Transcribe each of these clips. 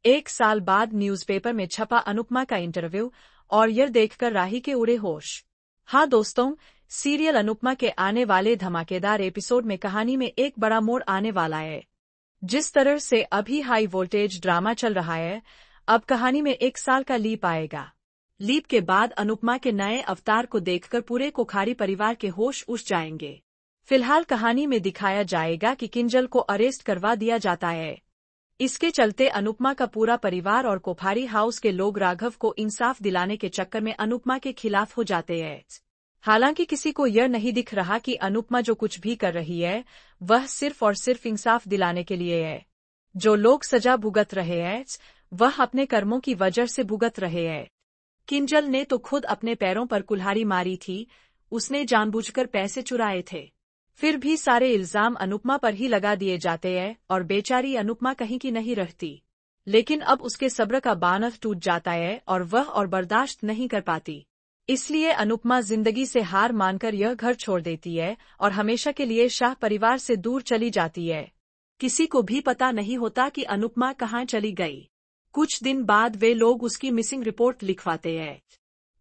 1 साल बाद न्यूज़पेपर में छपा अनुपमा का इंटरव्यू और यह देखकर राही के उड़े होश। हाँ दोस्तों, सीरियल अनुपमा के आने वाले धमाकेदार एपिसोड में कहानी में एक बड़ा मोड़ आने वाला है। जिस तरह से अभी हाई वोल्टेज ड्रामा चल रहा है, अब कहानी में 1 साल का लीप आएगा। लीप के बाद अनुपमा के नए अवतार को देखकर पूरे कोठारी परिवार के होश उड़ जाएंगे। फिलहाल कहानी में दिखाया जाएगा कि किंजल को अरेस्ट करवा दिया जाता है। इसके चलते अनुपमा का पूरा परिवार और कोठारी हाउस के लोग राघव को इंसाफ दिलाने के चक्कर में अनुपमा के खिलाफ हो जाते हैं। हालांकि किसी को यह नहीं दिख रहा कि अनुपमा जो कुछ भी कर रही है वह सिर्फ और सिर्फ इंसाफ दिलाने के लिए है। जो लोग सजा भुगत रहे हैं वह अपने कर्मों की वजह से भुगत रहे हैं। किंजल ने तो खुद अपने पैरों पर कुल्हाड़ी मारी थी, उसने जानबूझकर पैसे चुराए थे। फिर भी सारे इल्जाम अनुपमा पर ही लगा दिए जाते हैं और बेचारी अनुपमा कहीं की नहीं रहती। लेकिन अब उसके सब्र का बांध टूट जाता है और वह और बर्दाश्त नहीं कर पाती। इसलिए अनुपमा जिंदगी से हार मानकर यह घर छोड़ देती है और हमेशा के लिए शाह परिवार से दूर चली जाती है। किसी को भी पता नहीं होता कि अनुपमा कहाँ चली गई। कुछ दिन बाद वे लोग उसकी मिसिंग रिपोर्ट लिखवाते हैं।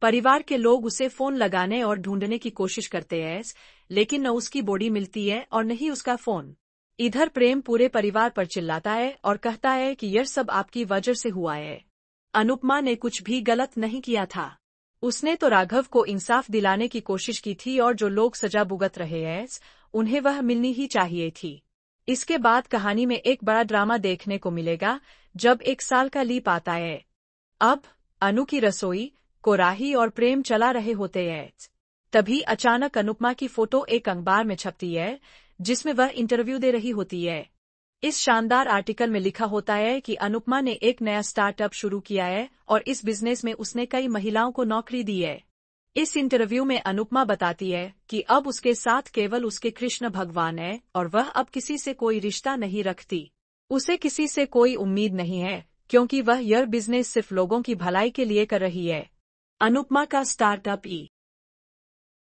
परिवार के लोग उसे फोन लगाने और ढूंढने की कोशिश करते हैं, लेकिन न उसकी बॉडी मिलती है और न ही उसका फोन। इधर प्रेम पूरे परिवार पर चिल्लाता है और कहता है कि यह सब आपकी वजह से हुआ है। अनुपमा ने कुछ भी गलत नहीं किया था। उसने तो राघव को इंसाफ दिलाने की कोशिश की थी और जो लोग सजा भुगत रहे हैं उन्हें वह मिलनी ही चाहिए थी। इसके बाद कहानी में एक बड़ा ड्रामा देखने को मिलेगा जब 1 साल का लीप आता है। अब अनु की रसोई को राही और प्रेम चला रहे होते हैं। तभी अचानक अनुपमा की फोटो एक अखबार में छपती है जिसमें वह इंटरव्यू दे रही होती है। इस शानदार आर्टिकल में लिखा होता है कि अनुपमा ने एक नया स्टार्टअप शुरू किया है और इस बिजनेस में उसने कई महिलाओं को नौकरी दी है। इस इंटरव्यू में अनुपमा बताती है कि अब उसके साथ केवल उसके कृष्ण भगवान है और वह अब किसी से कोई रिश्ता नहीं रखती। उसे किसी से कोई उम्मीद नहीं है क्योंकि वह यह बिजनेस सिर्फ लोगों की भलाई के लिए कर रही है। अनुपमा का स्टार्टअप